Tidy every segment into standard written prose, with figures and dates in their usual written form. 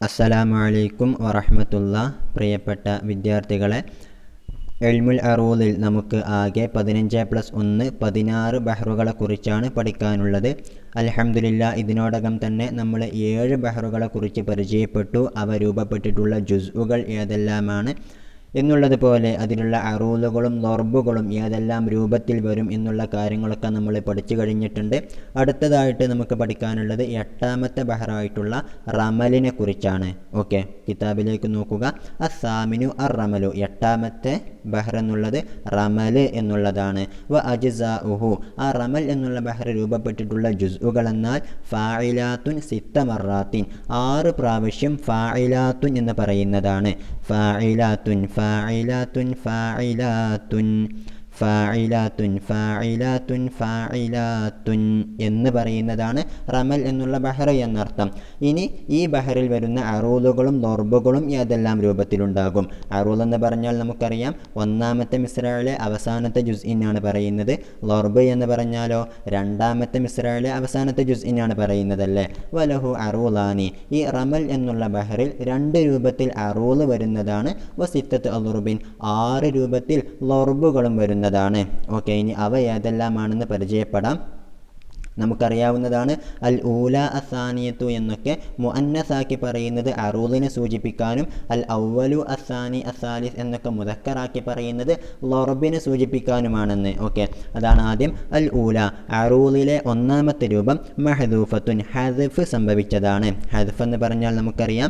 അസ്സലാമു അലൈക്കും വറഹ്മത്തുള്ളാഹി. പ്രിയപ്പെട്ട വിദ്യാർത്ഥികളെ, ഇൽമുൽ അറൂദിൽ നമുക്ക് ആകെ 15+1 16 ബഹ്റുകളെ കുറിച്ചാണ് പഠിക്കാനുള്ളത്. അൽഹംദുലില്ലാഹ്, ഇതിനോടകം തന്നെ നമ്മൾ 7 ബഹ്റുകളെ കുറിച്ച് പരിചയപ്പെട്ടു. അവ രൂപപ്പെട്ടിട്ടുള്ള ജുസ്ഉകൾ ഏതെല്ലാമാണ് എന്നുള്ളതുപോലെ അതിലുള്ള അറൂലുകളും ലൊർബുകളും ഏതെല്ലാം രൂപത്തിൽ വരും എന്നുള്ള കാര്യങ്ങളൊക്കെ നമ്മൾ പഠിച്ചു കഴിഞ്ഞിട്ടുണ്ട്. അടുത്തതായിട്ട് നമുക്ക് പഠിക്കാനുള്ളത് 8ാമത്തെ ബഹറായിട്ടുള്ള റമലിനെ കുറിച്ചാണ്. ഓക്കെ, കിതാബിലേക്ക് നോക്കുക. അസ്സാമിനു അർ റമലു, 8ാമത്തെ ബഹർ എന്നുള്ളത് റമല് എന്നുള്ളതാണ്. വ അജ്സാഉഹു, ആ റമൽ എന്നുള്ള ബഹർ രൂപപ്പെട്ടിട്ടുള്ള ജുസ്ഉകൾ എന്നാൽ ഫാഇലാത്തുൻ സിത്ത മറാത്തിൻ, 6 പ്രാവശ്യം ഫാഇലാത്തുൻ എന്ന് പറയുന്നതാണ്. ഫാഇലാത്തുൻ ഫാഇലാത്തുൻ ഫാഇലാത്തുൻ ഫാഇലാത്തുൻ ഫാഇലാത്തുൻ ഫാഇലാത്തുൻ എന്ന് പറയുന്നതാണ് റമൽ എന്നുള്ള ബഹർ എന്നർത്ഥം. ഇനി ഈ ബഹറിൽ വരുന്ന അറൂലുകളും ലൊർബുകളും ഏതെല്ലാം രൂപത്തിലുണ്ടാകും? അറൂൽ എന്ന് പറഞ്ഞാൽ നമുക്കറിയാം, 1ാമത്തെ മിസ്രയിലെ അവസാനത്തെ ജുസ്ഇനാണ് പറയുന്നത്. ലൊർബ് എന്ന് പറഞ്ഞാലോ 2ാമത്തെ മിസ്രയിലെ അവസാനത്തെ ജുസ്ഇനാണ് പറയുന്നതല്ലേ. വലഹു അറൂലാനി, ഈ റമൽ എന്നുള്ള ബഹറിൽ 2 രൂപത്തിൽ അറൂല് വരുന്നതാണ്. വസിത്തത്ത് അളുറുബിൻ, 6 രൂപത്തിൽ ലൊർബുകളും വരുന്നതാണ്. ഓക്കെ, ഇനി അവ ഏതെല്ലാമാണെന്ന് പരിചയപ്പെടാം. നമുക്കറിയാവുന്നതാണ് അൽ ഊല അസാനിയത്തു എന്നൊക്കെ മുഅന്നസാക്കി പറയുന്നത് അറൂലിനെ സൂചിപ്പിക്കാനും, അൽ ഔവലു അസാനി അസാലിസ് എന്നൊക്കെ മുദക്കറാക്കി പറയുന്നത് ലൊർബിനെ സൂചിപ്പിക്കാനുമാണെന്ന്. ഓക്കെ, അതാണ് ആദ്യം അൽ ഊല. അറൂലിലെ 1ാമത്തെ രൂപം മഹദൂഫത്തുൻ, ഹദ്ഫ് സംഭവിച്ചതാണ്. ഹദ്ഫ് എന്ന് പറഞ്ഞാൽ നമുക്കറിയാം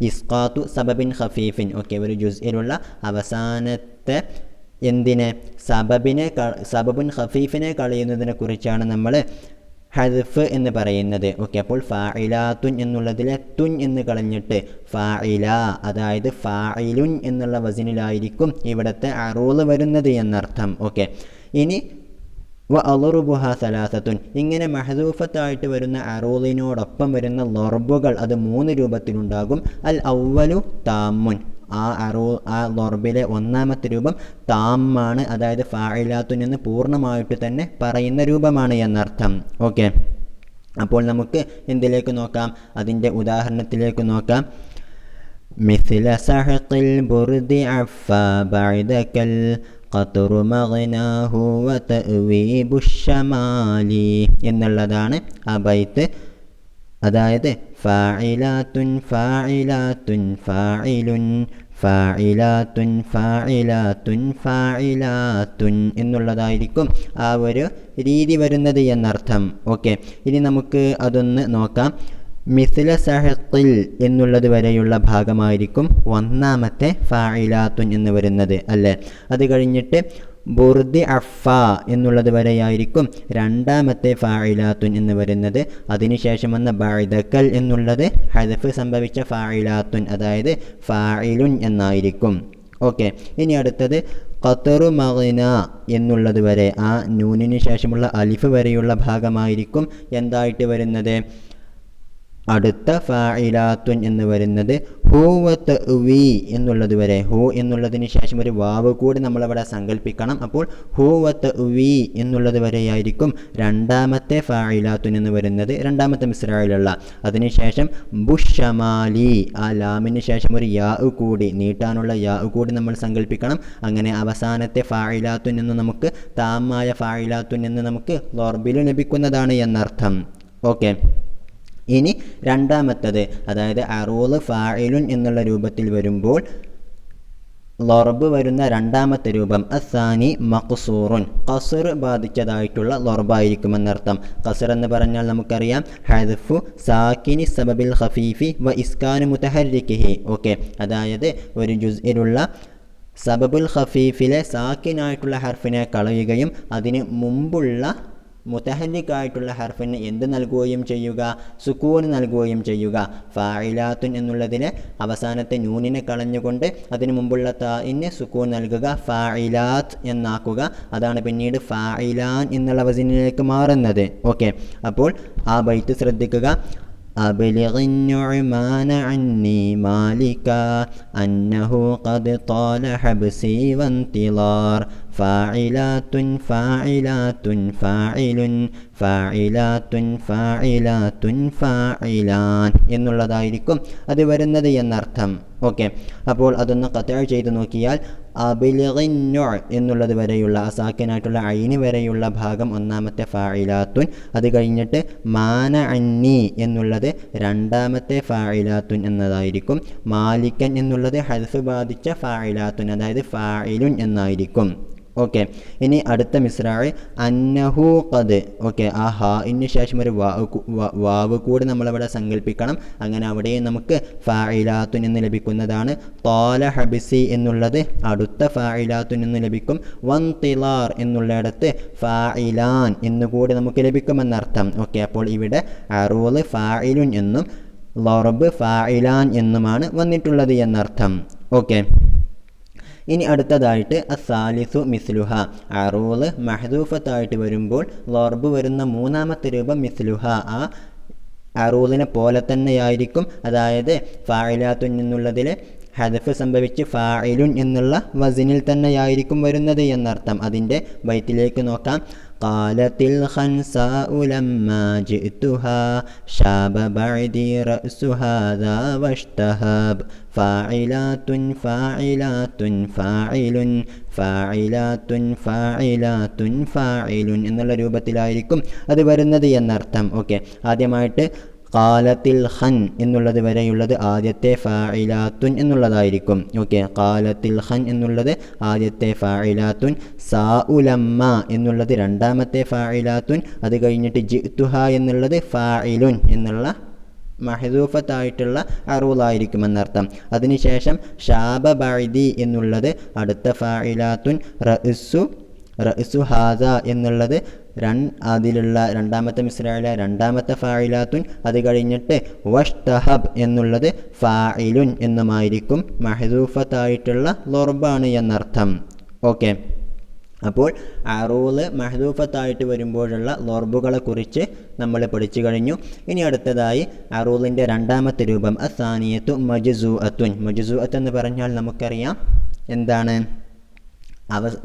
ഇസ്ഖാത്തു സബബിൻ ഖഫീഫിൻ. ഓക്കെ, ഒരു ജുസ്ഇലുള്ള അവസാനത്തെ എന്തിനെ, സബബുൻ ഖഫീഫിനെ കളയുന്നതിനെ കുറിച്ചാണ് നമ്മൾ ഹദ്ഫ് എന്ന് പറയുന്നത്. ഓക്കെ, അപ്പോൾ ഫാഇലാത്തുൻ എന്നുള്ളതിലെ തുൻ എന്ന് കളഞ്ഞിട്ട് ഫാഇല, അതായത് ഫാഇലുൻ എന്നുള്ള വസിനിലായിരിക്കും ഇവിടുത്തെ അറൂല് വരുന്നത് എന്നർത്ഥം. ഓക്കെ, ഇനി വ അളുറുബുഹ സലാസത്തുൻ, ഇങ്ങനെ മഹദൂഫത്തായിട്ട് വരുന്ന അറൂലിനോടൊപ്പം വരുന്ന ലൊർബുകൾ അത് 3 രൂപത്തിലുണ്ടാകും. അൽ ഔവലു താമുൻ, ആ ലൊർബിലെ 1ാമത്തെ രൂപം താമാണ്, അതായത് ഫാഇലാത്തുൻ എന്ന് പൂർണ്ണമായിട്ട് തന്നെ പറയുന്ന രൂപമാണ് എന്നർത്ഥം. ഓക്കെ, അപ്പോൾ നമുക്ക് എന്തിലേക്ക് നോക്കാം? അതിൻ്റെ ഉദാഹരണത്തിലേക്ക് നോക്കാം. മിസ്ല സഹഖിൽ ബുർദി അഫ്ഫ ബഅദകൽ ഖത്റു മഗ്നാഹു വ തഅവീബു ശമാലി എന്നുള്ളതാണ് ആ ബൈത്ത്. അതായത് ഫാഇലാത്തുൻ ഫാഇലാത്തുൻ ഫാഇലുൻ ഫാഇലാത്തുൻ ഫാഇലാത്തുൻ ഫാഇലാത്തുൻ എന്നുള്ളതായിരിക്കും ആ ഒരു രീതി വരുന്നത് എന്നർത്ഥം. ഓക്കെ, ഇനി നമുക്ക് അതൊന്ന് നോക്കാം. മിസ്ല സഹഖിൽ എന്നുള്ളത് വരെയുള്ള ഭാഗമായിരിക്കും 1ാമത്തെ ഫാഇലാത്തുൻ എന്ന് വരുന്നത് അല്ലേ. അത് കഴിഞ്ഞിട്ട് ബുർദി അഫ്ഫ എന്നുള്ളത് വരെയായിരിക്കും 2ാമത്തെ ഫാഇലാത്തുൻ എന്ന് വരുന്നത്. അതിനുശേഷം വന്ന ബഅദകൽ എന്നുള്ളത് ഹദ്ഫ് സംഭവിച്ച ഫാഇലാത്തുൻ, അതായത് ഫാഇലുൻ എന്നായിരിക്കും. ഓക്കെ, ഇനി അടുത്തത് ഖത്റു മഗ്ന എന്നുള്ളത് വരെ, ആ നൂനിന് ശേഷമുള്ള അലിഫ് വരെയുള്ള ഭാഗമായിരിക്കും എന്തായിട്ട് വരുന്നത്, അടുത്ത ഫാഇലാത്തുൻ എന്ന് വരുന്നത്. ഹു വ തഅവി എന്നുള്ളത് വരെ, ഹു എന്നുള്ളതിന് ശേഷം ഒരു വാവ് കൂടി നമ്മളവിടെ സങ്കല്പിക്കണം. അപ്പോൾ ഹു വ തഅവി എന്നുള്ളത് വരെയായിരിക്കും 2ാമത്തെ ഫാഇലാത്തുൻ എന്ന് വരുന്നത്, 2ാമത്തെ മിസ്രയിലുള്ള. അതിനുശേഷം ബുഷമാലി, ആ ലാമിന് ശേഷം ഒരു യാ കൂടി, നീട്ടാനുള്ള യാ കൂടി നമ്മൾ സങ്കല്പിക്കണം. അങ്ങനെ അവസാനത്തെ ഫാഇലാത്തുൻ എന്ന് നമുക്ക് താമായ ഫാഇലാത്തുൻ എന്ന് നമുക്ക് ലൊർബിൽ ലഭിക്കുന്നതാണ് എന്നർത്ഥം. ഓക്കെ, ഇനി 2ാമത്തത്, അതായത് അറൂല് ഫാഇലുൻ എന്നുള്ള രൂപത്തിൽ വരുമ്പോൾ ലൊർബ് വരുന്ന 2ാമത്തെ രൂപം അസാനി മഖ്സൂറുൻ, ഖസ്ർ ബാധിച്ചതായിട്ടുള്ള ലൊർബായിരിക്കുമെന്നർത്ഥം. ഖസ്ർ എന്ന് പറഞ്ഞാൽ നമുക്കറിയാം ഹദ്ഫു സാക്കിനി സബബിൽ ഖഫീഫി വ ഇസ്കാനു മുതഹർരികിഹി. ഓക്കെ, അതായത് ഒരു ജുസ്ഇലുള്ള സബബുൽ ഖഫീഫിലെ സാക്കിനായിട്ടുള്ള ഹർഫിനെ കളയുകയും അതിന് മുമ്പുള്ള മുതഹല്ലിക്കായിട്ടുള്ള ഹർഫിന് എന്ത് നൽകുകയും ചെയ്യുക, സുക്കൂൻ നൽകുകയും ചെയ്യുക. ഫാഇലാത്തുൻ എന്നുള്ളതിലെ അവസാനത്തെ നൂനിനെ കളഞ്ഞുകൊണ്ട് അതിന് മുമ്പുള്ള താഇന് സുക്കൂൻ നൽകുക, ഫാഇലാത്ത് എന്നാക്കുക. അതാണ് പിന്നീട് ഫാഇലാൻ എന്നുള്ള വസിനിലേക്ക് മാറുന്നത്. ഓക്കെ, അപ്പോൾ ആ ബൈത്ത് ശ്രദ്ധിക്കുക. أبلغ النعمان عني مالكا أنه قد طال حبسي وانتظار ഫാഇലാത്തുൻ ഫാഇലാത്തുൻ ഫാഇലുൻ ഫാഇലാത്തുൻ ഫാഇലാത്തുൻ ഫാഇലാൻ എന്നുള്ളതായിരിക്കും അത് വരുന്നത് എന്നർത്ഥം. ഓക്കെ, അപ്പോൾ അതൊന്ന് ഖത്അ ചെയ്ത് നോക്കിയാൽ അബിലിഗിന്നു എന്നുള്ളത് വരെയുള്ള അസാക്കിനായിട്ടുള്ള ഐന് വരെയുള്ള ഭാഗം ഒന്നാമത്തെ ഫാഇലാത്തുൻ, അത് കഴിഞ്ഞിട്ട് മാന അന്നി എന്നുള്ളത് രണ്ടാമത്തെ ഫാഇലാത്തുൻ എന്നതായിരിക്കും. മാലിക്കൻ എന്നുള്ളത് ഹദ്ഫ് ബാധിച്ച ഫാഇലാത്തുൻ, അതായത് ഫാഇലുൻ എന്നായിരിക്കും. ഓക്കെ, ഇനി അടുത്ത മിസ്റാഴ് അന്നഹു ഖദ്. ഓക്കെ, ആ ഹാഇന് ശേഷം ഒരു വാവ് കൂടി നമ്മളവിടെ സങ്കല്പിക്കണം. അങ്ങനെ അവിടെയും നമുക്ക് ഫാഇലാത്തുൻ എന്ന് ലഭിക്കുന്നതാണ്. ത്വാല ഹബിസി എന്നുള്ളത് അടുത്ത ഫാഇലാത്തുൻ എന്ന് ലഭിക്കും. വൻതിലാർ എന്നുള്ളിടത്ത് ഫാഇലാൻ എന്നുകൂടി നമുക്ക് ലഭിക്കുമെന്നർത്ഥം. ഓക്കെ, അപ്പോൾ ഇവിടെ അറൂല് ഫാഇലുൻ എന്നും ലർബ് ഫാഇലാൻ എന്നുമാണ് വന്നിട്ടുള്ളത് എന്നർത്ഥം. ഓക്കെ, ഇനി അടുത്തതായിട്ട് അസാലിസു മിസ്ലുഹ. അറൂല് മഹ്ദൂഫത്തായിട്ട് വരുമ്പോൾ ലർബ് വരുന്ന മൂന്നാമത്തെ രൂപം മിസ്ലുഹ, ആ അറൂലിനെ പോലെ തന്നെയായിരിക്കും. അതായത് ഫാഇലാത്തുൻ എന്നുള്ളതിൽ ഹദഫ് സംഭവിച്ച് ഫാഇലുൻ എന്നുള്ള വസിനിൽ തന്നെയായിരിക്കും വരുന്നത് എന്നർത്ഥം. അതിൻ്റെ ബൈത്തിലേക്ക് നോക്കാം. ഖാലത്തിൽ ഖൻസാഉ ലമ്മാ ജിഅ്തുഹാ ശാബ ബഅദി റഅ്സുഹാ ദാ വഷ്തഹബ് ഫാഇലാത്തുൻ ഫാഇലാത്തുൻ ഫാഇലുൻ ഫാഇലാത്തുൻ ഫാഇലാത്തുൻ ഫാഇലുൻ എന്നുള്ള രൂപത്തിലായിരിക്കും അത് വരുന്നത് എന്നർത്ഥം. ഓക്കെ, ആദ്യമായിട്ട് ഖാലത്തിൽ ഖൻ എന്നുള്ളത് വരെയുള്ളത് ആദ്യത്തെ ഫാഇലാത്തുൻ എന്നുള്ളതായിരിക്കും. ഓക്കെ, ഖാലത്തിൽ ഖൻ എന്നുള്ളത് ആദ്യത്തെ ഫാഇലാത്തുൻ. സാഉലമ്മ എന്നുള്ളത് രണ്ടാമത്തെ ഫാഇലാത്തുൻ. അത് കഴിഞ്ഞിട്ട് ജിഅ്തുഹ എന്നുള്ളത് ഫാഇലുൻ എന്നുള്ള മഹ്ദൂഫത്തായിട്ടുള്ള അറൂലായിരിക്കുമെന്നർത്ഥം. അതിനുശേഷം ഷാബ ബഅദി എന്നുള്ളത് അടുത്ത ഫാഇലാത്തുൻ. റഅ്സു ഹാദ എന്നുള്ളത് അതിലുള്ള രണ്ടാമത്തെ മിസ്രയിലെ രണ്ടാമത്തെ ഫാഇലാത്തുൻ. അത് കഴിഞ്ഞിട്ട് വഷ്തഹബ് എന്നുള്ളത് ഫാഇലുൻ എന്നുമായിരിക്കും. മഹ്ദൂഫത്തായിട്ടുള്ള ലർബാണ് എന്നർത്ഥം. ഓക്കെ, അപ്പോൾ അറൂല് മഹ്ദൂഫത്തായിട്ട് വരുമ്പോഴുള്ള ലർബുകളെ കുറിച്ച് നമ്മൾ പഠിച്ചു കഴിഞ്ഞു. ഇനി അടുത്തതായി അറൂലിൻ്റെ രണ്ടാമത്തെ രൂപം അസാനിയത്തു മജ്സൂഅത്തുൻ. മജ്സൂഅത്ത് എന്ന് പറഞ്ഞാൽ നമുക്കറിയാം എന്താണ്?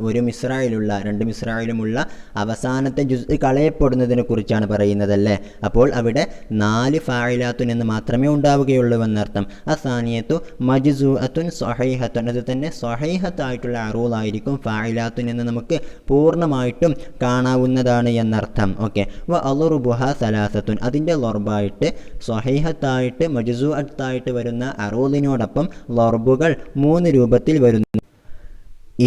ഒരു മിസ്രായിലുള്ള രണ്ട് മിസ്രായിലുമുള്ള അവസാനത്തെ ജുസ് കളയപ്പെടുന്നതിനെ കുറിച്ചാണ് പറയുന്നതല്ലേ. അപ്പോൾ അവിടെ 4 ഫാഇലാത്തുൻ എന്ന് മാത്രമേ ഉണ്ടാവുകയുള്ളൂ എന്നർത്ഥം. അസാനിയത്തു മജ്സൂഅത്തുൻ സ്വഹീഹത്തുൻ, അത് തന്നെ സ്വഹീഹത്തായിട്ടുള്ള അറൂലായിരിക്കും. ഫാഇലാത്തുൻ എന്ന് നമുക്ക് പൂർണ്ണമായിട്ടും കാണാവുന്നതാണ് എന്നർത്ഥം. ഓക്കെ, വ അളുറുബുഹ സലാസത്തുൻ, അതിൻ്റെ ലർബായിട്ട് സ്വഹീഹത്തായിട്ട് മജ്സൂഅത്തായിട്ട് വരുന്ന അറൂലിനോടൊപ്പം ലർബുകൾ 3 രൂപത്തിൽ വരുന്നു.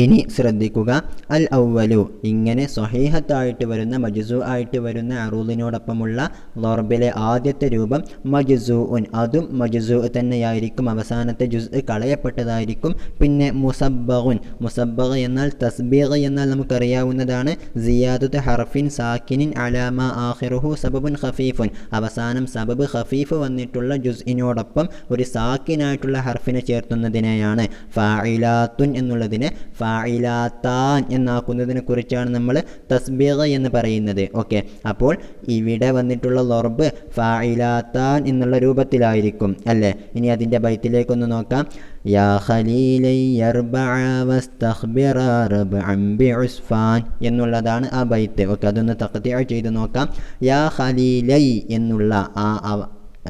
ഇനി ശ്രദ്ധിക്കുക, അൽ ഔവലു, ഇങ്ങനെ സ്വഹീഹത്തായിട്ട് വരുന്ന മജ്സൂ ആയിട്ട് വരുന്ന അറൂലിനോടൊപ്പമുള്ള ലർബിലെ ആദ്യത്തെ രൂപം മജ്സൂഉൻ, അതും മജ്സൂ തന്നെയായിരിക്കും. അവസാനത്തെ ജുസ് കളയപ്പെട്ടതായിരിക്കും. പിന്നെ മുസബ്ബഗുൻ, മുസബ്ബഗ് എന്നാൽ തസ്ബീഗ് എന്നാൽ നമുക്കറിയാവുന്നതാണ്. സിയാദത്ത് ഹർഫിൻ സാക്കിനിൻ അലാമ ആഖിറുഹു സബബുൻ ഖഫീഫുൻ, അവസാനം സബബ് ഖഫീഫ് വന്നിട്ടുള്ള ജുസ്ഇനോടൊപ്പം ഒരു സാക്കിനായിട്ടുള്ള ഹർഫിനെ ചേർത്തുന്നതിനെയാണ്. ഫാഇലാത്തുൻ എന്നുള്ളതിനെ ഫാഇലാത്താൻ എന്നാക്കുന്നതിനെ കുറിച്ചാണ് നമ്മൾ തസ്ബീഗ് എന്ന് പറയുന്നത്. ഓക്കെ, അപ്പോൾ ഇവിടെ വന്നിട്ടുള്ള ലർബ് ഫാഇലാത്താൻ എന്നുള്ള രൂപത്തിലായിരിക്കും അല്ലേ. ഇനി അതിൻ്റെ ബൈത്തിലേക്കൊന്ന് നോക്കാം. യാ ഖലീലൈ യർബഅ വസ്തഖ്ബിറ റബ്അൻ ബിഉസ്ഫാൻ എന്നുള്ളതാണ് ആ ബൈത്ത്. ഓക്കെ, അതൊന്ന് തഖ്തിഅ ചെയ്ത് നോക്കാം. യാ ഖലീലൈ എന്നുള്ള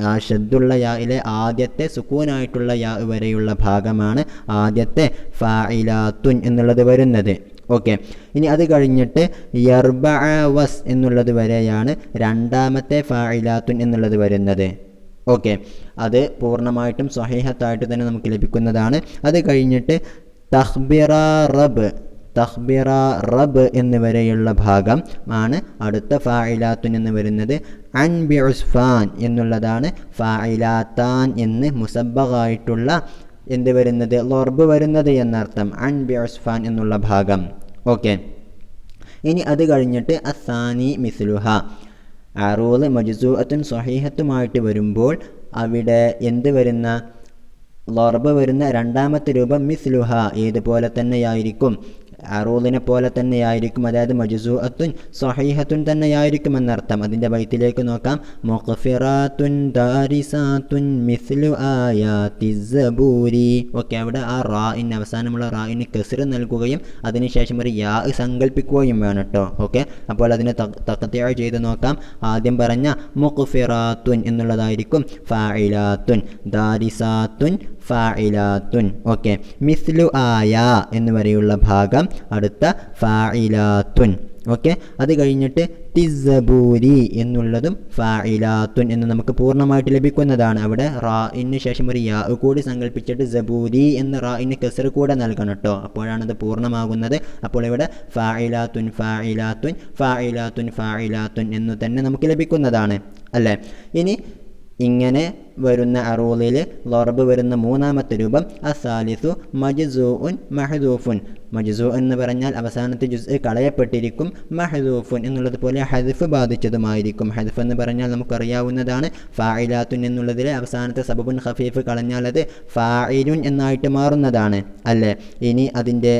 ആ ഷദ്ദുള്ള യായിലെ ആദ്യത്തെ സുക്കൂനായിട്ടുള്ള യാ വരെയുള്ള ഭാഗമാണ് ആദ്യത്തെ ഫാഇലാത്തുൻ എന്നുള്ളത് വരുന്നത്. ഓക്കെ, ഇനി അത് കഴിഞ്ഞിട്ട് യർബഅ വസ് എന്നുള്ളത് വരെയാണ് രണ്ടാമത്തെ ഫാഇലാത്തുൻ എന്നുള്ളത് വരുന്നത്. ഓക്കെ, അത് പൂർണ്ണമായിട്ടും സ്വഹീഹത്തായിട്ട് തന്നെ നമുക്ക് ലഭിക്കുന്നതാണ്. അത് കഴിഞ്ഞിട്ട് തഖ്ബിറ റബ് എന്നിവരെയുള്ള ഭാഗം ആണ് അടുത്ത ഫാഇലാത്തുൻ എന്ന് വരുന്നത്. അൻ ബിഉസ്ഫാൻ എന്നുള്ളതാണ് ഫാഇലാത്താൻ എന്ന് മുസബ്ബഗായിട്ടുള്ള എന്ത് വരുന്നത് ലർബ് വരുന്നത് എന്നർത്ഥം. അൻ ബിഉസ്ഫാൻ എന്നുള്ള ഭാഗം. ഓക്കെ, ഇനി അത് കഴിഞ്ഞിട്ട് അസാനി മിസ്ലുഹ, അറൂല് മജ്സൂഅത്തുൻ സ്വഹീഹത്തുമായിട്ട് വരുമ്പോൾ അവിടെ എന്ത് വരുന്ന ലർബ് വരുന്ന രണ്ടാമത്തെ രൂപം മിസ്ലുഹ, ഏതുപോലെ തന്നെയായിരിക്കും. അറൂദിനെ പോലെ തന്നെയായിരിക്കും, അതായത് മജ്സൂഅത്തുൻ സ്വഹീഹത്തുൻ തന്നെയായിരിക്കും എന്നർത്ഥം. അതിൻ്റെ ബൈത്തിലേക്ക് നോക്കാം. മുഖ്ഫിറാത്തുൻ ദാരിസാത്തുൻ മിസ്ലു ആയാതി സബൂരി. ഓക്കെ, അവിടെ ആ റാഇന് അവസാനമുള്ള റാഇന് കസ്ർ നൽകുകയും അതിനുശേഷം ഒരു യാ സങ്കല്പിക്കുകയും വേണം കേട്ടോ. ഓക്കെ, അപ്പോൾ അതിനെ തഖ്തിഅ ചെയ്ത് നോക്കാം. ആദ്യം പറഞ്ഞ മുഖ്ഫിറാത്തുൻ എന്നുള്ളതായിരിക്കും ഫാഇലാത്തുൻ, ദാരിസാത്തുൻ ഫാഇലാത്തുൻ. ഓക്കെ, മിസ്ലു ആയ എന്ന് വരെയുള്ള ഭാഗം അടുത്ത ഫാഇലാത്തുൻ. ഓക്കെ, അത് കഴിഞ്ഞിട്ട് തിസ്സബൂരി എന്നുള്ളതും ഫാഇലാത്തുൻ എന്ന് നമുക്ക് പൂർണ്ണമായിട്ട് ലഭിക്കുന്നതാണ്. അവിടെ റാഇന് ശേഷം ഒരു യാ കൂടി സങ്കല്പിച്ചിട്ട് സബൂരി എന്ന റാഇന് കസ്ർ കൂടെ നൽകണം കേട്ടോ, അപ്പോഴാണത് പൂർണ്ണമാകുന്നത്. അപ്പോൾ ഇവിടെ ഫാഇലാത്തുൻ ഫാഇലാത്തുൻ ഫാഇലാത്തുൻ ഫാഇലാത്തുൻ എന്നു തന്നെ നമുക്ക് ലഭിക്കുന്നതാണ് അല്ലേ. ഇനി ഇങ്ങനെ വരുന്ന അറൂദിൽ ലർബ് വരുന്ന മൂന്നാമത്തെ രൂപം അസാലിസു മജ്സൂഉൻ മഹ്ദൂഫുൻ. മജ്സൂ എന്ന് പറഞ്ഞാൽ അവസാനത്തെ ജുസ് കളയപ്പെട്ടിരിക്കും, മഹ്ദൂഫുൻ എന്നുള്ളത് പോലെ ഹദ്ഫ് ബാധിച്ചതുമായിരിക്കും. ഹദ്ഫ് എന്ന് പറഞ്ഞാൽ നമുക്കറിയാവുന്നതാണ്, ഫാഇലാത്തുൻ എന്നുള്ളതിലെ അവസാനത്തെ സബബുൻ ഖഫീഫ് കളഞ്ഞാൽ അത് ഫാഇലുൻ എന്നായിട്ട് മാറുന്നതാണ് അല്ലേ. ഇനി അതിൻ്റെ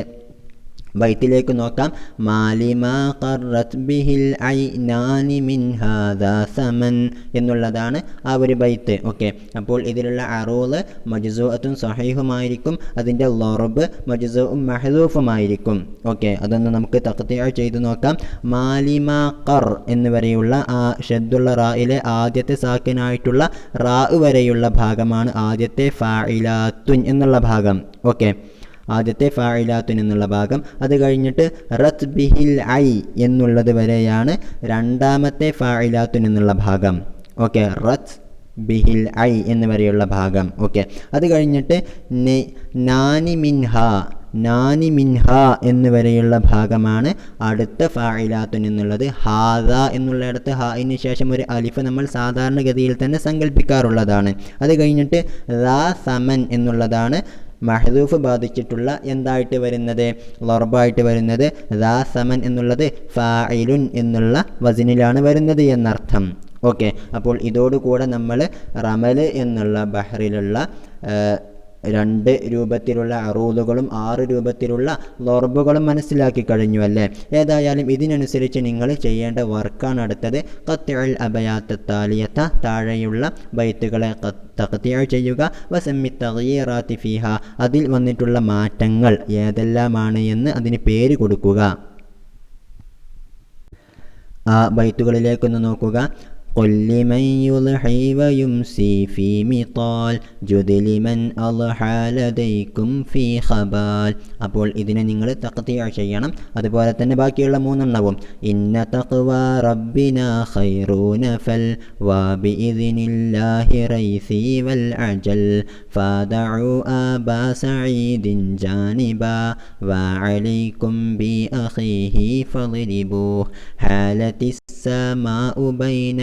ബൈത്തിലേക്ക് നോക്കാം. മാലിമാ ഖറത് ബിഹിൽ ഐനാനി മിൻ ഹാദാ സമൻ എന്നുള്ളതാണ് ആ ഒരു ബൈത്ത്. ഓക്കെ, അപ്പോൾ ഇതിലുള്ള അറൂദ് മജ്സൂഅത്തുൻ സ്വഹീഹുമായിരിക്കും, അതിൻ്റെ ലർബ് മജ്സൂഉം മഹ്ദൂഫുമായിരിക്കും. ഓക്കെ, അതൊന്ന് നമുക്ക് തഖ്തിഅ ചെയ്തു നോക്കാം. മാലിമാ ഖർ എന്ന് വരെയുള്ള ആ ഷദ്ദുള്ള റായിലെ ആദ്യത്തെ സാക്കിനായിട്ടുള്ള റാ വരെയുള്ള ഭാഗമാണ് ആദ്യത്തെ ഫാഇലാത്തുൻ എന്നുള്ള ഭാഗം. ഓക്കെ, ആദ്യത്തെ ഫാഇലാത്തുൻ എന്നുള്ള ഭാഗം. അത് കഴിഞ്ഞിട്ട് റത് ബിഹിൽ ഐ എന്നുള്ളത് വരെയാണ് രണ്ടാമത്തെ ഫാഇലാത്തുൻ എന്നുള്ള ഭാഗം. ഓക്കെ, റത് ബിഹിൽ ഐ എന്ന് വരെയുള്ള ഭാഗം. ഓക്കെ, അത് കഴിഞ്ഞിട്ട് നാനി മിൻഹ നാനി മിൻഹ എന്ന് വരെയുള്ള ഭാഗമാണ് അടുത്ത ഫാഇലാത്തുൻ എന്നുള്ളത്. ഹാദ എന്നുള്ളിടത്ത് ഹായിന് ശേഷം ഒരു അലിഫ് നമ്മൾ സാധാരണഗതിയിൽ തന്നെ സങ്കല്പിക്കാറുള്ളതാണ്. അത് കഴിഞ്ഞിട്ട് റാ സമൻ എന്നുള്ളതാണ് മഹ്ദൂഫ് ബാധിച്ചിട്ടുള്ള എന്തായിട്ട് വരുന്നത്, ലർബായിട്ട് വരുന്നത്. ദാ സമൻ എന്നുള്ളത് ഫാഇലുൻ എന്നുള്ള വസിനിലാണ് വരുന്നത് എന്നർത്ഥം. ഓക്കെ, അപ്പോൾ ഇതോടുകൂടെ നമ്മൾ റമൽ എന്നുള്ള ബഹറിലുള്ള 2 രൂപത്തിലുള്ള അറൂദുകളും 6 രൂപത്തിലുള്ള ലർബുകളും മനസ്സിലാക്കി കഴിഞ്ഞു അല്ലേ. ഏതായാലും ഇതിനനുസരിച്ച് നിങ്ങൾ ചെയ്യേണ്ട വർക്കാണ് അടുത്തത്. ഖത്ഉൽ അബയാത്ത് താലിയത, താഴെയുള്ള ബൈത്തുകളെ തഖ്തിഅ ചെയ്യുക. വസമ്മി തഗ്യീറാത്തി ഫീഹ, അതിൽ വന്നിട്ടുള്ള മാറ്റങ്ങൾ ഏതെല്ലാമാണ് എന്ന് അതിന് പേര് കൊടുക്കുക. ആ ബൈത്തുകളിലേക്കൊന്ന് നോക്കുക. قل لمن يضحي ويمسي في مطال جد لمن أضحى لديكم في خبال. അപ്പോൾ ഇതിനെ നിങ്ങൾ തഖ്തിഅ ചെയ്യണം. അതുപോലെ തന്നെ ബാക്കിയുള്ള 3 എണ്ണവും ഇന്ന തഖ്വ റബ്ബിന ഖൈറൂന ഫൽ വബിഇذനില്ലാഹി റൈസി വൽ അജൽ ഫദഉ അബാ സഈദിൻ ജാനിബാ വഅലൈക്കും ബി അഖീഹി ഫളിബു ഹാലത്തി സമാഉ ബൈന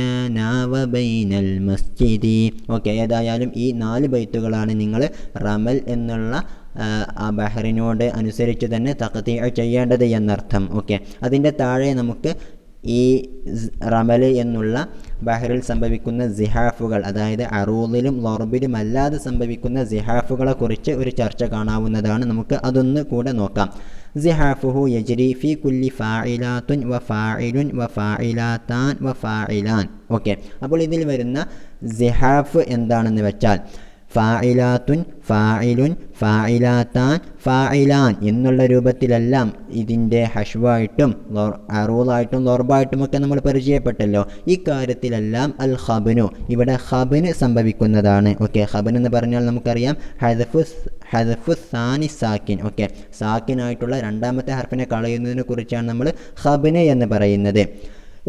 വബൈനൽ മസ്ജിദി. ഓക്കെ, ഏതായാലും ഈ 4 ബൈത്തുകളാണ് നിങ്ങൾ റമൽ എന്നുള്ള ആ ബഹറിനോട് അനുസരിച്ച് തന്നെ തഖ്തിഅ ചെയ്യേണ്ടത് എന്നർത്ഥം. ഓക്കെ, അതിൻ്റെ താഴെ നമുക്ക് ഈ റമൽ എന്നുള്ള ബഹറിൽ സംഭവിക്കുന്ന സിഹാഫുകൾ, അതായത് അറൂദിലും ലർബിലും അല്ലാതെ സംഭവിക്കുന്ന സിഹാഫുകളെ കുറിച്ച് ഒരു ചർച്ച കാണാവുന്നതാണ്. നമുക്ക് അതൊന്ന് കൂടെ നോക്കാം. സിഹാഫുഹു യജ്രി ഫി കുല്ലി ഫാഇലാത്തുൻ വ ഫാഇലുൻ വ ഫാഇലാത്താൻ വ ഫാഇലാൻ. ഓക്കെ, അപ്പോൾ ഇതിൽ വരുന്ന സിഹാഫ് എന്താണെന്ന് വെച്ചാൽ ഫാഇലാത്തുൻ ഫാഇലുൻ ഫാഇലാത്താൻ ഫാഇലാൻ എന്നുള്ള രൂപത്തിലെല്ലാം ഇതിൻ്റെ ഹഷ്വായിട്ടും അറൂദായിട്ടും ലർബായിട്ടും ഒക്കെ നമ്മൾ പരിചയപ്പെട്ടല്ലോ. ഈ കാര്യത്തിലെല്ലാം അൽ ഖബ്നു, ഇവിടെ ഖബ്ന് സംഭവിക്കുന്നതാണ്. ഓക്കെ, ഖബ്ൻ എന്ന് പറഞ്ഞാൽ നമുക്കറിയാം ഹദഫു സാനി സാക്കിൻ. ഓക്കെ, സാക്കിനായിട്ടുള്ള രണ്ടാമത്തെ ഹർഫിനെ കളയുന്നതിനെ കുറിച്ചാണ് നമ്മൾ ഖബ്ന് എന്ന് പറയുന്നത്.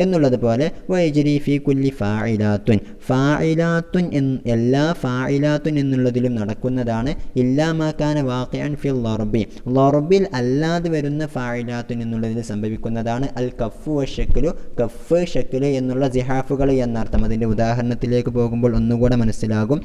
എന്നുള്ളതുപോലെ വയജ്രി ഫി കുല്ലി ഫാഇലാത്തുൻ, ഫാഇലാത്തുൻ എല്ലാ ഫാഇലാത്തുൻ എന്നുള്ളതിലും നടക്കുന്നതാണ്. ഇല്ലാ മാ കാന വാഖിഅൻ ഫിൽ ലർബി, ലർബിൽ അല്ലാതെ വരുന്ന ഫാഇലാത്തുൻ എന്നുള്ളതിൽ സംഭവിക്കുന്നതാണ്. അൽ കഫ്ഫു വശക്ലു, കഫ് ഷക്ല് എന്നുള്ള സിഹാഫുകൾ എന്നർത്ഥം. അതിൻ്റെ ഉദാഹരണത്തിലേക്ക് പോകുമ്പോൾ ഒന്നുകൂടെ മനസ്സിലാകും.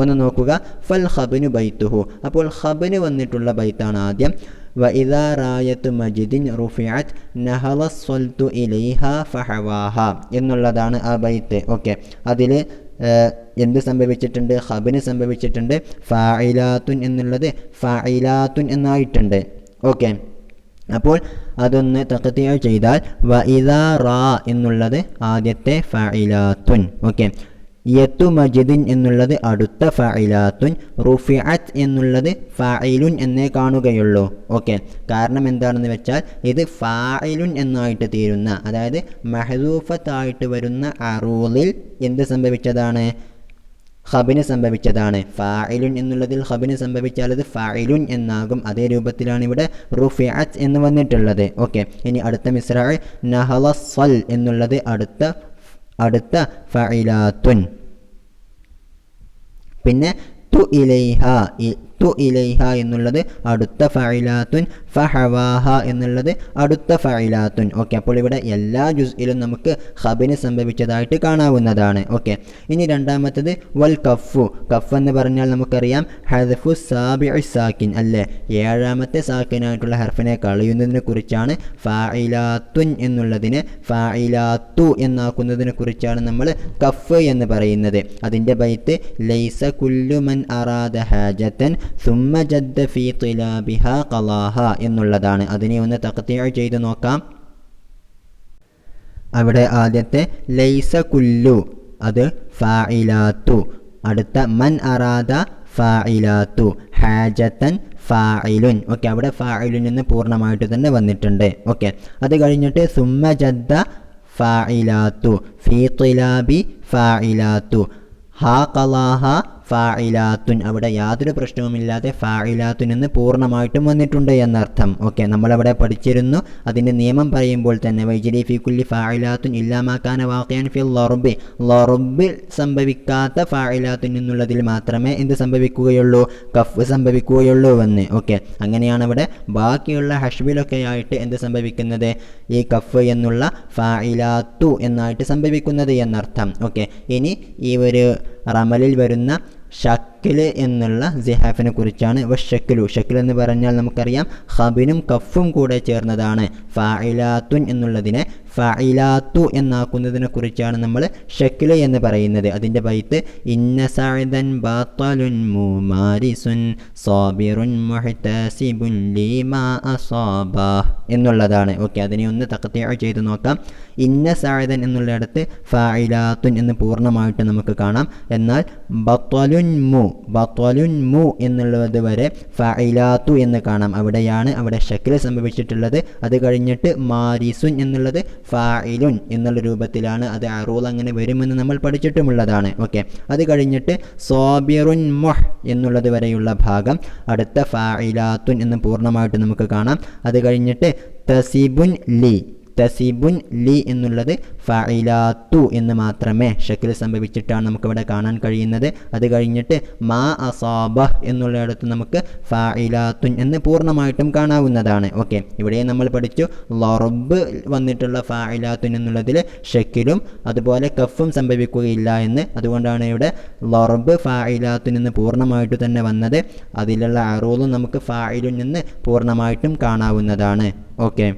ഒന്ന് നോക്കുക. ഫൽ ഖബ്നു ബൈത്തുഹു, അപ്പോൾ ഖബ്ന് വന്നിട്ടുള്ള ബൈത്താണ് ആദ്യം. വഇദാ റായത്തു മജിദിൻ റുഫിഅത് നഹള സ്വൽതു ഇലൈഹ ഫഹവാഹ എന്നുള്ളതാണ് ആ ബൈത്ത്. ഓക്കെ, അതിൽ എന്ത് സംഭവിച്ചിട്ടുണ്ട്? ഖബ്ന് സംഭവിച്ചിട്ടുണ്ട്. ഫാഇലാത്തുൻ എന്നുള്ളത് ഫാഇലാത്തുൻ എന്നായിട്ടുണ്ട്. ഓക്കെ, അപ്പോൾ അതൊന്ന് തഖ്തിഅ ചെയ്താൽ വഇദാ റാ എന്നുള്ളത് ആദ്യത്തെ ഫഇലാത്തുൻ. ഓക്കെ, യത്തു മജിദിൻ എന്നുള്ളത് അടുത്ത ഫഇലാത്തുൻ, റുഫിഅത്ത് എന്നുള്ളത് ഫായിലുൻ എന്നേ കാണുകയുള്ളൂ. ഓക്കെ, കാരണം എന്താണെന്ന് വെച്ചാൽ ഇത് ഫായിലുൻ എന്നായിട്ട് തീരുന്ന, അതായത് മഹ്ദൂഫത്തായിട്ട് വരുന്ന അറൂലിൽ എന്ത് സംഭവിച്ചതാണ്? ഖബിന് സംഭവിച്ചതാണ്. ഫായിലുൻ എന്നുള്ളതിൽ ഖബിന് സംഭവിച്ചാൽ അത് ഫായിലുൻ എന്നാകും. അതേ രൂപത്തിലാണ് ഇവിടെ റുഫിഅത്ത് എന്ന് വന്നിട്ടുള്ളത്. ഓക്കെ, ഇനി അടുത്ത മിസ്റഅ നഹലസ്സൽ എന്നുള്ളത് അടുത്ത ഫഇലാത്തുൻ. പിന്നെ തു ഇലൈഹ എന്നുള്ളത് അടുത്ത ഫഇലാത്തുൻ, ഫഹവാഹ എന്നുള്ളത് അടുത്ത ഫഇലാത്തുൻ. ഓക്കെ, അപ്പോൾ ഇവിടെ എല്ലാ ജുസ്ഇലും നമുക്ക് ഖബിന് സംഭവിച്ചതായിട്ട് കാണാവുന്നതാണ്. ഓക്കെ, ഇനി രണ്ടാമത്തത് വൽ കഫു. കഫ് എന്ന് പറഞ്ഞാൽ നമുക്കറിയാം ഹദ്ഫു സാബിഉ സാക്കിൻ അല്ലേ, ഏഴാമത്തെ സാക്കിനായിട്ടുള്ള ഹർഫിനെ കളയുന്നതിനെ കുറിച്ചാണ്. ഫായിലാത്തുൻ എന്നുള്ളതിനെ ഫായിലാത്തു എന്നാക്കുന്നതിനെ കുറിച്ചാണ് നമ്മൾ കഫ് എന്ന് പറയുന്നത്. അതിൻ്റെ ബൈത്ത് ലൈസ കുല്ലു മൻ അറാദ ഹാജത്തൻ സുമ്മ ജദ്ദ ഫീ തിലാബിഹാ ഖലാഹ എന്നുള്ളതാണ്. അതിനെ ഒന്ന് തഖ്തിഅ ചെയ്ത് നോക്കാം. അവിടെ ആദ്യത്തെ ലൈസ കുല്ലു അത് ഫായിലാത്തു, അടുത്ത മൻ അറാദ ഫായിലാത്തു, ഹാജത്തൻ ഫായിലുൻ. ഓക്കെ, അവിടെ ഫായിലുൻ എന്ന് പൂർണ്ണമായിട്ട് തന്നെ വന്നിട്ടുണ്ട്. ഓക്കെ, അത് കഴിഞ്ഞിട്ട് സുമ്മ ജദ്ദ ഫായിലാത്തു, ഫീ തിലാബി ഫായിലാത്തു, ഹാ ഖലാഹ ഫായിലാത്തുൻ. അവിടെ യാതൊരു പ്രശ്നവുമില്ലാതെ ഫായിലാത്തുൻ എന്ന് പൂർണ്ണമായിട്ടും വന്നിട്ടുണ്ട് എന്നർത്ഥം. ഓക്കെ, നമ്മളവിടെ പഠിച്ചിരുന്നു. അതിൻ്റെ നിയമം പറയുമ്പോൾ തന്നെ വൈജരി ഫി കുല്ലി ഫായിലാത്തുൻ ഇല്ലാമാക്കാന വാഖിയൻ ഫിൽ ലർബി, ലർബിൽ സംഭവിക്കാത്ത ഫായിലാത്തുൻ എന്നുള്ളതിൽ മാത്രമേ എന്ത് സംഭവിക്കുകയുള്ളൂ? കഫ് സംഭവിക്കുകയുള്ളൂ എന്ന്. ഓക്കെ, അങ്ങനെയാണ് അവിടെ ബാക്കിയുള്ള ഹഷ്ബിലൊക്കെ ആയിട്ട് എന്ത് സംഭവിക്കുന്നത്? ഈ കഫ് എന്നുള്ള ഫായിലാത്തു എന്നായിട്ട് സംഭവിക്കുന്നത് എന്നർത്ഥം. ഓക്കെ, ഇനി ഈ ഒരു റമലിൽ വരുന്ന ഷക്കില് എന്നുള്ള സിഹാഫിനെ കുറിച്ചാണ്. ഷക്കിലു, ഷക്കിൽ എന്ന് പറഞ്ഞാൽ നമുക്കറിയാം ഖബിനും കഫും കൂടെ ചേർന്നതാണ്. ഫായിലാത്തുൻ എന്നുള്ളതിനെ ഫായിലാത്തു എന്നാക്കുന്നതിനെ കുറിച്ചാണ് നമ്മൾ ഷക്കില് എന്ന് പറയുന്നത്. അതിൻ്റെ ബൈത്ത് ഇന്ന സഅദൻ ബാത്തലുൻ മുമാരിസുൻ സാബിറുൻ മുഹ്തസിബുൻ ലിമാ അസാബ എന്നുള്ളതാണ്. ഓക്കെ, അതിനെ ഒന്ന് തഖ്തിഅ ചെയ്ത് നോക്കാം. ഇന്ന സഅദൻ എന്നുള്ളിടത്ത് ഫായിലാത്തുൻ എന്ന് പൂർണ്ണമായിട്ട് നമുക്ക് കാണാം. എന്നാൽ ബത്വലുൻ മു എന്നുള്ളത് വരെ ഫഇലാത്തു എന്ന് കാണാം. അവിടെ ഷക്കിൽ സംഭവിച്ചിട്ടുള്ളത്. അത് കഴിഞ്ഞിട്ട് മാരിസുൻ എന്നുള്ളത് ഫായിലുൻ എന്നുള്ള രൂപത്തിലാണ്. അത് അറൂൽ അങ്ങനെ വരുമെന്ന് നമ്മൾ പഠിച്ചിട്ടുമുള്ളതാണ്. ഓക്കെ, അത് കഴിഞ്ഞിട്ട് സാബിറുൻ മുഹ് എന്നുള്ളത് വരെയുള്ള ഭാഗം അടുത്ത ഫായിലാത്തുൻ എന്ന് പൂർണ്ണമായിട്ട് നമുക്ക് കാണാം. അത് കഴിഞ്ഞിട്ട് തസിബുൻ ലി എന്നുള്ളത് ഫഇലാത്തു എന്ന് മാത്രമേ ഷക്കിൽ സംഭവിച്ചിട്ടാണ് നമുക്കിവിടെ കാണാൻ കഴിയുന്നത്. അത് കഴിഞ്ഞിട്ട് മാ അസാബ എന്നുള്ളിടത്ത് നമുക്ക് ഫഇലാത്തുൻ എന്ന് പൂർണ്ണമായിട്ടും കാണാവുന്നതാണ്. ഓക്കെ, ഇവിടെ നമ്മൾ പഠിച്ചു ലർബ് വന്നിട്ടുള്ള ഫഇലാത്തുൻ എന്നുള്ളതിൽ ഷക്കിലും അതുപോലെ കഫും സംഭവിക്കുകയില്ല എന്ന്. അതുകൊണ്ടാണ് ഇവിടെ ലർബ് ഫഇലാത്തുൻ എന്ന് പൂർണ്ണമായിട്ട് തന്നെ വന്നത്. അതിലുള്ള അറൂലും നമുക്ക് ഫായിലുൻ എന്ന് പൂർണ്ണമായിട്ടും കാണാവുന്നതാണ്. ഓക്കെ.